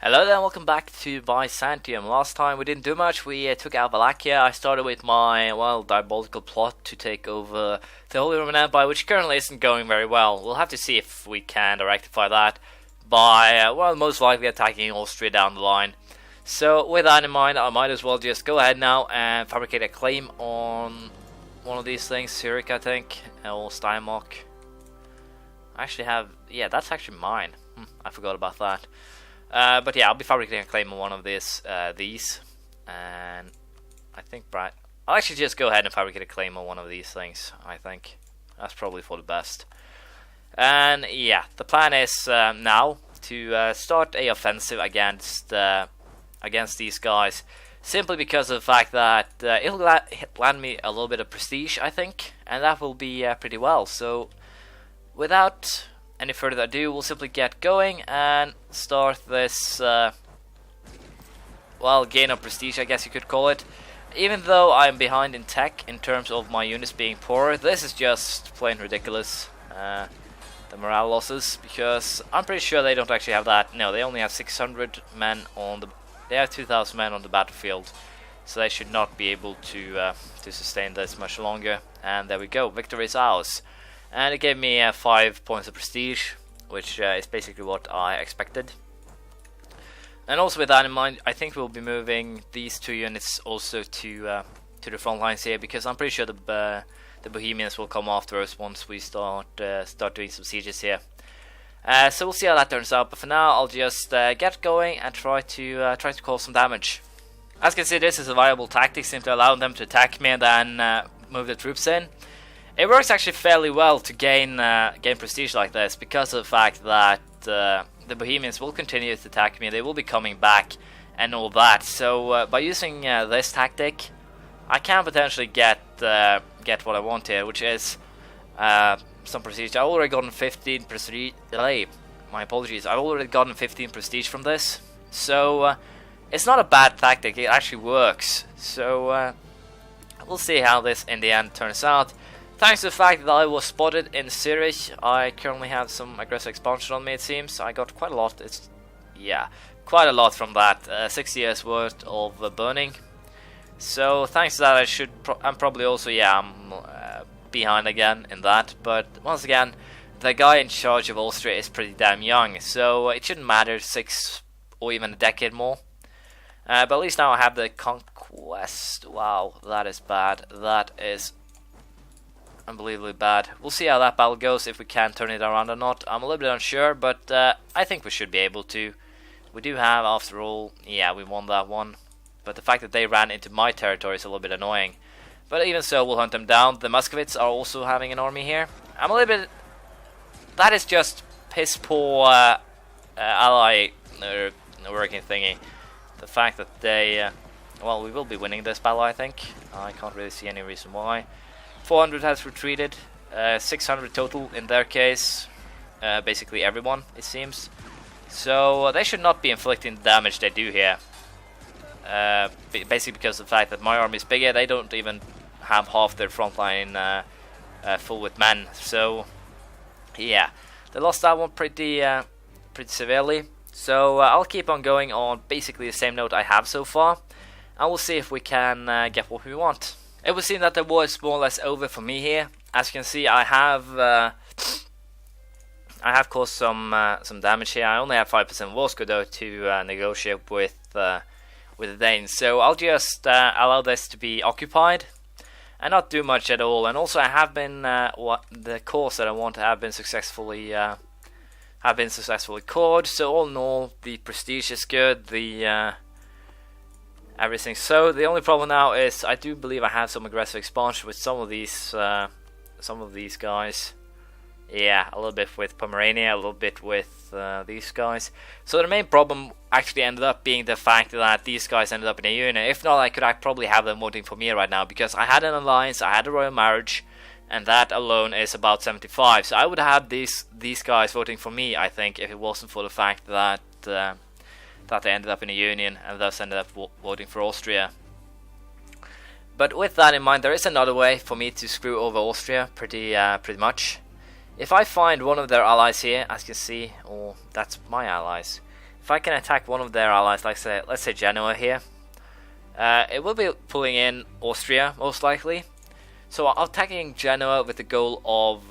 Hello there and welcome back to Byzantium. Last time we didn't do much, we took out Wallachia. I started with my, diabolical plot to take over the Holy Roman Empire, which currently isn't going very well. We'll have to see if we can rectify that by, most likely attacking Austria down the line. So with that in mind, I might as well just go ahead now and fabricate a claim on one of these things, Zurich I think, or Steiermark. I actually have, that's actually mine. I forgot about that. But yeah, I'll be fabricating a claim on one of these, and I think I'll actually just go ahead and fabricate a claim on one of these things. I think that's probably for the best. And yeah, the plan is now to start a offensive against these guys, simply because of the fact that it'll land me a little bit of prestige, I think, and that will be pretty well. So without any further ado, we'll simply get going and start this, gain of prestige, I guess you could call it. Even though I'm behind in tech in terms of my units being poorer, this is just plain ridiculous, the morale losses, because I'm pretty sure they don't actually have that. No, they only have 600 men on the... They have 2,000 men on the battlefield, so they should not be able to sustain this much longer. And there we go, victory is ours. And it gave me 5 points of prestige, which is basically what I expected. And also with that in mind, I think we'll be moving these two units also to the front lines here, because I'm pretty sure the Bohemians will come after us once we start doing some sieges here. So we'll see how that turns out. But for now, I'll just get going and try to cause some damage. As you can see, this is a viable tactic, simply allowing them to attack me and then move the troops in. It works actually fairly well to gain prestige like this, because of the fact that the Bohemians will continue to attack me. They will be coming back and all that. So by using this tactic, I can potentially get what I want here, which is some prestige. I've already gotten 15 prestige. My apologies. I've already gotten 15 prestige from this. So it's not a bad tactic. It actually works. So we'll see how this in the end turns out. Thanks to the fact that I was spotted in Zurich, I currently have some aggressive expansion on me, it seems. I got quite a lot. Quite a lot from that. 6 years worth of burning. So thanks to that, I'm probably also, I'm behind again in that. But once again, the guy in charge of Austria is pretty damn young, so it shouldn't matter 6 or even a decade more. But at least now I have the conquest. Wow, that is bad. That is unbelievably bad. We'll see how that battle goes, if we can turn it around or not. I'm a little bit unsure, but I think we should be able to. We do have, after all, we won that one. But the fact that they ran into my territory is a little bit annoying. But even so, we'll hunt them down. The Muscovites are also having an army here. I'm a little bit... That is just piss poor ally working thingy. The fact that they... we will be winning this battle, I think. I can't really see any reason why. 400 has retreated, 600 total in their case, basically everyone, it seems. So they should not be inflicting the damage they do here. Basically because of the fact that my army is bigger, they don't even have half their front line full with men. So yeah, they lost that one pretty severely. So I'll keep on going on basically the same note I have so far, and we'll see if we can get what we want. It would seem that the war is more or less over for me here. As you can see, I have caused some damage here. I only have 5% war score though to negotiate with the Danes. So I'll just allow this to be occupied and not do much at all. And also, I have been the course that I want to have been successfully cored. So all in all, the prestige is good. Everything. So the only problem now is I do believe I have some aggressive expansion with some of these guys. Yeah, a little bit with Pomerania, a little bit with these guys. So the main problem actually ended up being the fact that these guys ended up in a union. If not, I could probably have them voting for me right now, because I had an alliance, I had a royal marriage, and that alone is about 75. So I would have these guys voting for me, I think, if it wasn't for the fact that they ended up in a union and thus ended up voting for Austria. But with that in mind, there is another way for me to screw over Austria pretty much. If I find one of their allies here, as you can see, or that's my allies. if I can attack one of their allies, like say, let's say Genoa here, it will be pulling in Austria most likely. So I'm attacking Genoa with the goal of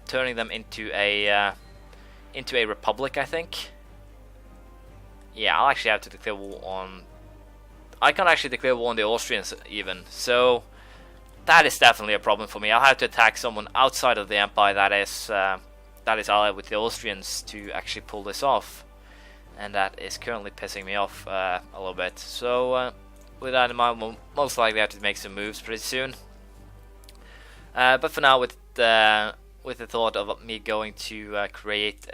turning them into a republic, I think. Yeah, I'll actually have to declare war on. I can't actually declare war on the Austrians even, so that is definitely a problem for me. I'll have to attack someone outside of the empire that is allied with the Austrians to actually pull this off, and that is currently pissing me off a little bit. So with that in mind, we'll most likely have to make some moves pretty soon. But for now, with the thought of me going to create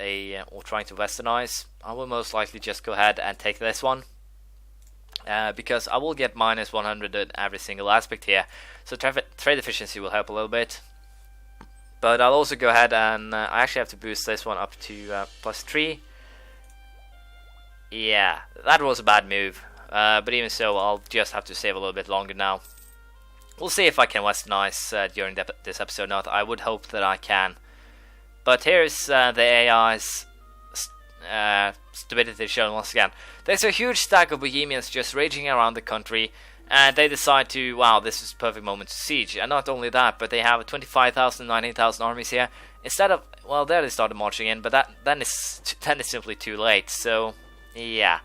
or trying to westernize, I will most likely just go ahead and take this one. Because I will get minus 100 in every single aspect here, so trade efficiency will help a little bit. But I'll also go ahead and I actually have to boost this one up to plus 3. Yeah, that was a bad move, but even so, I'll just have to save a little bit longer now. We'll see if I can westernize during this episode. Not, I would hope that I can. But here's the AI's stupidity shown once again. There's a huge stack of Bohemians just raging around the country, and they decide to, wow, this is the perfect moment to siege. And not only that, but they have 25,000, 19,000 armies here. Instead of, well, there they started marching in, but then it's simply too late. So, yeah.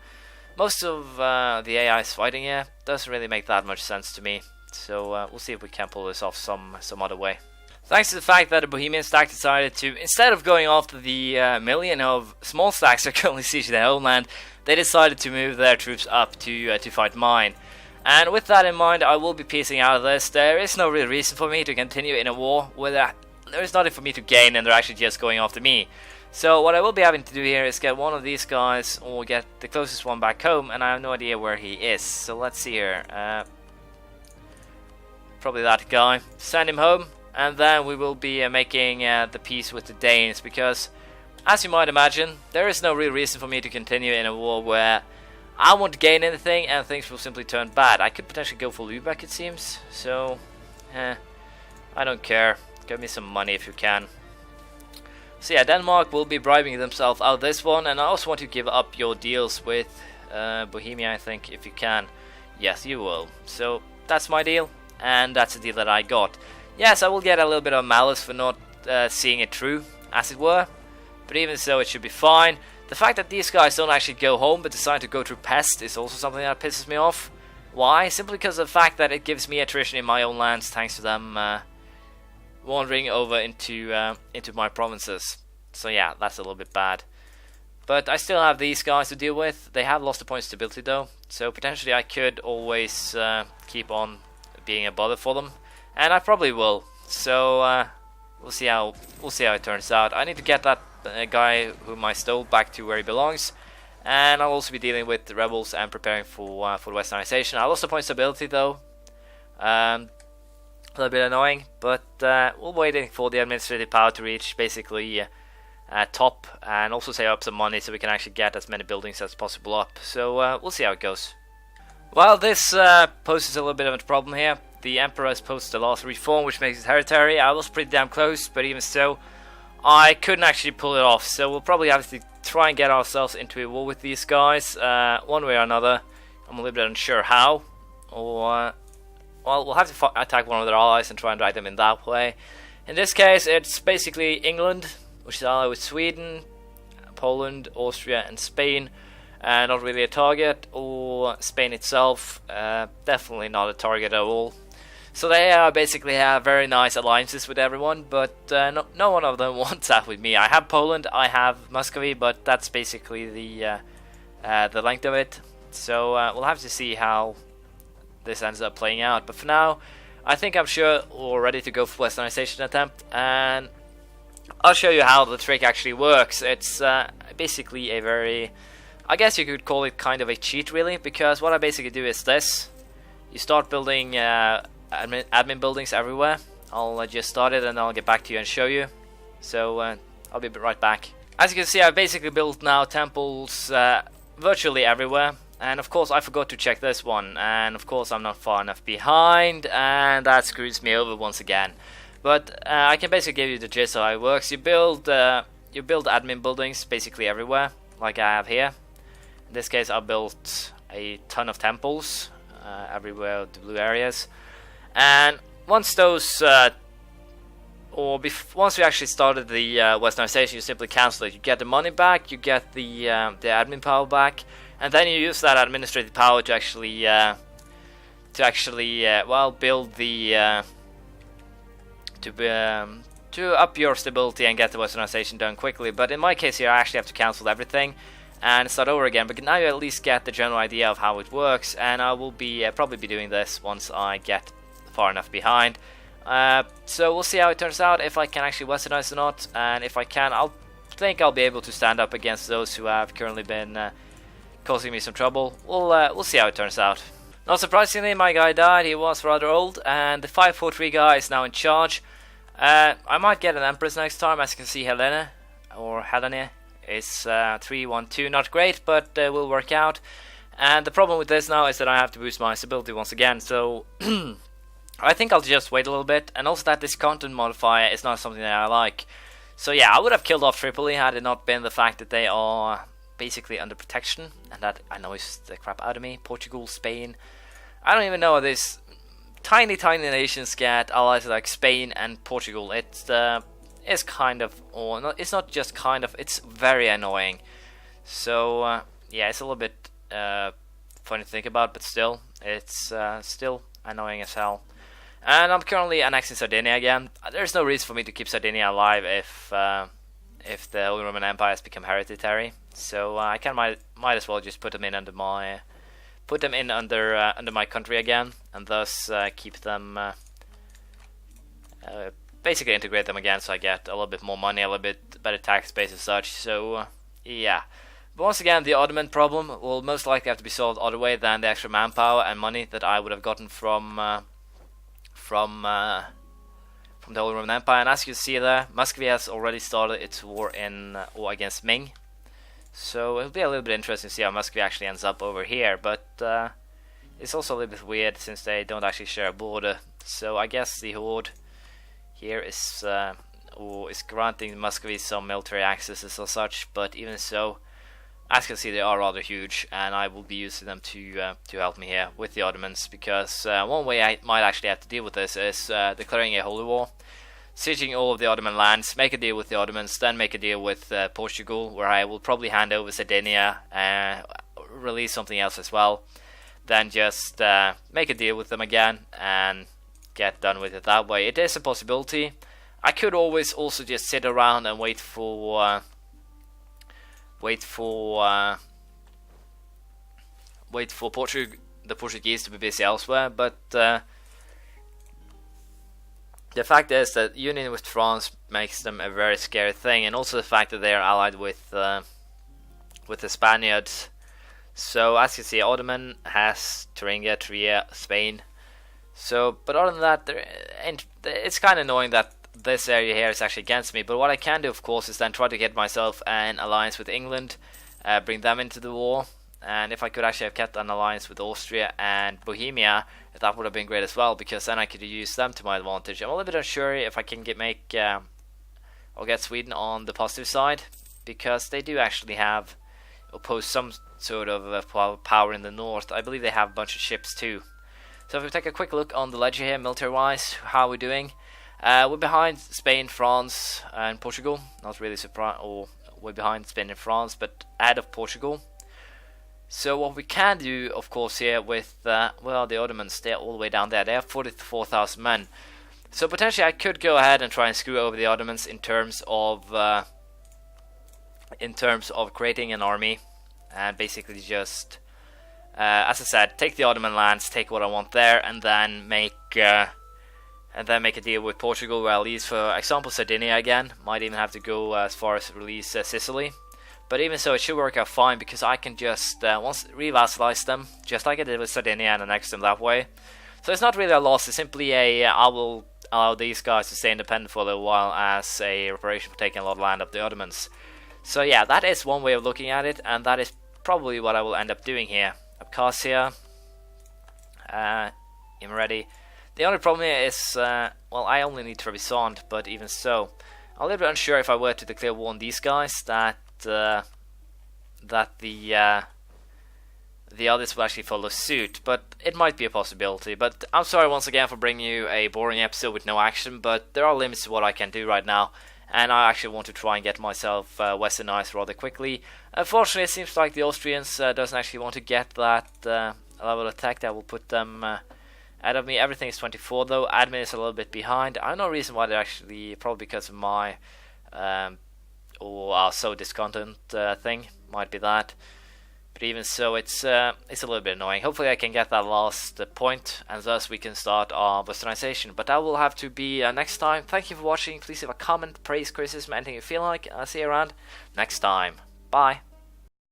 Most of the AI's fighting here doesn't really make that much sense to me. So we'll see if we can pull this off some other way. Thanks to the fact that the Bohemian stack decided to, instead of going after the million of small stacks that currently siege their homeland, they decided to move their troops up to fight mine. And with that in mind, I will be piecing out of this. There is no real reason for me to continue in a war where there is nothing for me to gain and they're actually just going after me. So what I will be having to do here is get one of these guys or get the closest one back home, and I have no idea where he is. So let's see here. Probably that guy. Send him home. And then we will be making the peace with the Danes, because, as you might imagine, there is no real reason for me to continue in a war where I won't gain anything and things will simply turn bad. I could potentially go for Lübeck, it seems, so I don't care. Give me some money if you can. So yeah, Denmark will be bribing themselves out of this one, and I also want to give up your deals with Bohemia, I think, if you can. Yes, you will. So that's my deal, and that's the deal that I got. Yes, I will get a little bit of malice for not seeing it through, as it were, but even so, it should be fine. The fact that these guys don't actually go home but decide to go through Pest is also something that pisses me off. Why? Simply because of the fact that it gives me attrition in my own lands thanks to them wandering over into my provinces. So yeah, that's a little bit bad. But I still have these guys to deal with. They have lost a point of stability though, so potentially I could always keep on being a bother for them. And I probably will. So we'll see how it turns out. I need to get that guy whom I stole back to where he belongs, and I'll also be dealing with the rebels and preparing for the Westernization. I lost a point of stability though. A little bit annoying, but we're waiting for the administrative power to reach basically top, and also save up some money so we can actually get as many buildings as possible up. So we'll see how it goes. Well, this poses a little bit of a problem here. The Emperor has posted the last reform, which makes it hereditary. I was pretty damn close, but even so, I couldn't actually pull it off. So we'll probably have to try and get ourselves into a war with these guys, one way or another. I'm a little bit unsure how. Or, well, we'll have to attack one of their allies and try and drag them in that way. In this case, it's basically England, which is allied with Sweden, Poland, Austria, and Spain. Not really a target, or Spain itself, definitely not a target at all. So they basically have very nice alliances with everyone, but no one of them wants that with me. I have Poland, I have Muscovy, but that's basically the length of it. So we'll have to see how this ends up playing out. But for now, I think I'm sure we're ready to go for Westernization attempt, and I'll show you how the trick actually works. It's basically a very, I guess you could call it kind of a cheat really, because what I basically do is this. You start building admin buildings everywhere. I'll just start it and I'll get back to you and show you. So I'll be right back. As you can see, I've basically built now temples virtually everywhere. And of course I forgot to check this one, and of course I'm not far enough behind, and that screws me over once again. But I can basically give you the gist of how it works. You build admin buildings basically everywhere, like I have here. In this case, I built a ton of temples everywhere, the blue areas, and once those, once we actually started the Westernization, you simply cancel it. You get the money back, you get the admin power back, and then you use that administrative power to actually well, build the to up your stability and get the Westernization done quickly. But in my case here, I actually have to cancel everything and start over again. But now you at least get the general idea of how it works, and I will be probably be doing this once I get far enough behind. So we'll see how it turns out, if I can actually Westernize or not, and if I can, I'll be able to stand up against those who have currently been causing me some trouble. We'll see how it turns out. Not surprisingly, my guy died. He was rather old, and the 543 guy is now in charge. I might get an Empress next time. As you can see, Helena is 312. Not great, but will work out. And the problem with this now is that I have to boost my stability once again, so I think I'll just wait a little bit. And also that this content modifier is not something that I like. So yeah, I would have killed off Tripoli had it not been the fact that they are basically under protection, and that annoys the crap out of me. Portugal, Spain, I don't even know how this tiny nations get allies like Spain and Portugal. It's kind of, or not, it's not just kind of, it's very annoying. So yeah, it's a little bit funny to think about, but still, it's still annoying as hell. And I'm currently annexing Sardinia again. There's no reason for me to keep Sardinia alive if the Holy Roman Empire has become hereditary. So I might as well just put them in under my under my country again, and thus keep them basically integrate them again, so I get a little bit more money, a little bit better tax base and such. So yeah, but once again, the Ottoman problem will most likely have to be solved other way than the extra manpower and money that I would have gotten from the Holy Roman Empire. And as you see there, Muscovy has already started its war against Ming. So it'll be a little bit interesting to see how Muscovy actually ends up over here, but it's also a little bit weird since they don't actually share a border. So I guess the Horde here is granting Muscovy some military accesses or such, but even so, as you can see, they are rather huge, and I will be using them to help me here with the Ottomans, because one way I might actually have to deal with this is declaring a holy war, sieging all of the Ottoman lands, make a deal with the Ottomans, then make a deal with Portugal, where I will probably hand over Sardinia, release something else as well, then just make a deal with them again and get done with it that way. It is a possibility. I could always also just sit around and wait for the Portuguese to be busy elsewhere, but the fact is that union with France makes them a very scary thing, and also the fact that they are allied with the Spaniards. So as you see, Ottoman has Thuringia, Trier, Spain. So, but other than that, it's kind of annoying that this area here is actually against me. But what I can do, of course, is then try to get myself an alliance with England, bring them into the war. And if I could actually have kept an alliance with Austria and Bohemia, that would have been great as well, because then I could use them to my advantage. I'm a little bit unsure if I can get Sweden on the positive side, because they do actually have oppose some sort of power in the north. I believe they have a bunch of ships too. So if we take a quick look on the ledger here, military-wise, how are we doing? We're behind Spain, France, and Portugal. Not really surprised, or we're behind Spain and France, but ahead of Portugal. So what we can do, of course, here with well, the Ottomans, they're all the way down there. They have 44,000 men. So potentially I could go ahead and try and screw over the Ottomans in terms of creating an army, and basically just, as I said, take the Ottoman lands, take what I want there, and then make a deal with Portugal, where I'll lease, for example, Sardinia again. Might even have to go as far as release Sicily. But even so, it should work out fine, because I can just once re-vassalize them, just like I did with Sardinia, and annex them that way. So it's not really a loss, it's simply I will allow these guys to stay independent for a little while as a reparation for taking a lot of land of the Ottomans. So yeah, that is one way of looking at it, and that is probably what I will end up doing here. Abkhazia, Imereti. The only problem here is, well, I only need Trebizond, but even so, I'm a little bit unsure if I were to declare war on these guys, that the the others will actually follow suit, but it might be a possibility. But I'm sorry once again for bringing you a boring episode with no action, but there are limits to what I can do right now, and I actually want to try and get myself westernized rather quickly. Unfortunately, it seems like the Austrians doesn't actually want to get that level of tech that will put them ahead of me. Everything is 24 though. Admin is a little bit behind. I have no reason why they're actually, probably because of my so discontent thing, might be that. But even so, it's a little bit annoying. Hopefully I can get that last point, and thus we can start our Westernization. But that will have to be next time. Thank you for watching. Please leave a comment, praise, criticism, anything you feel like. I'll see you around next time. Bye.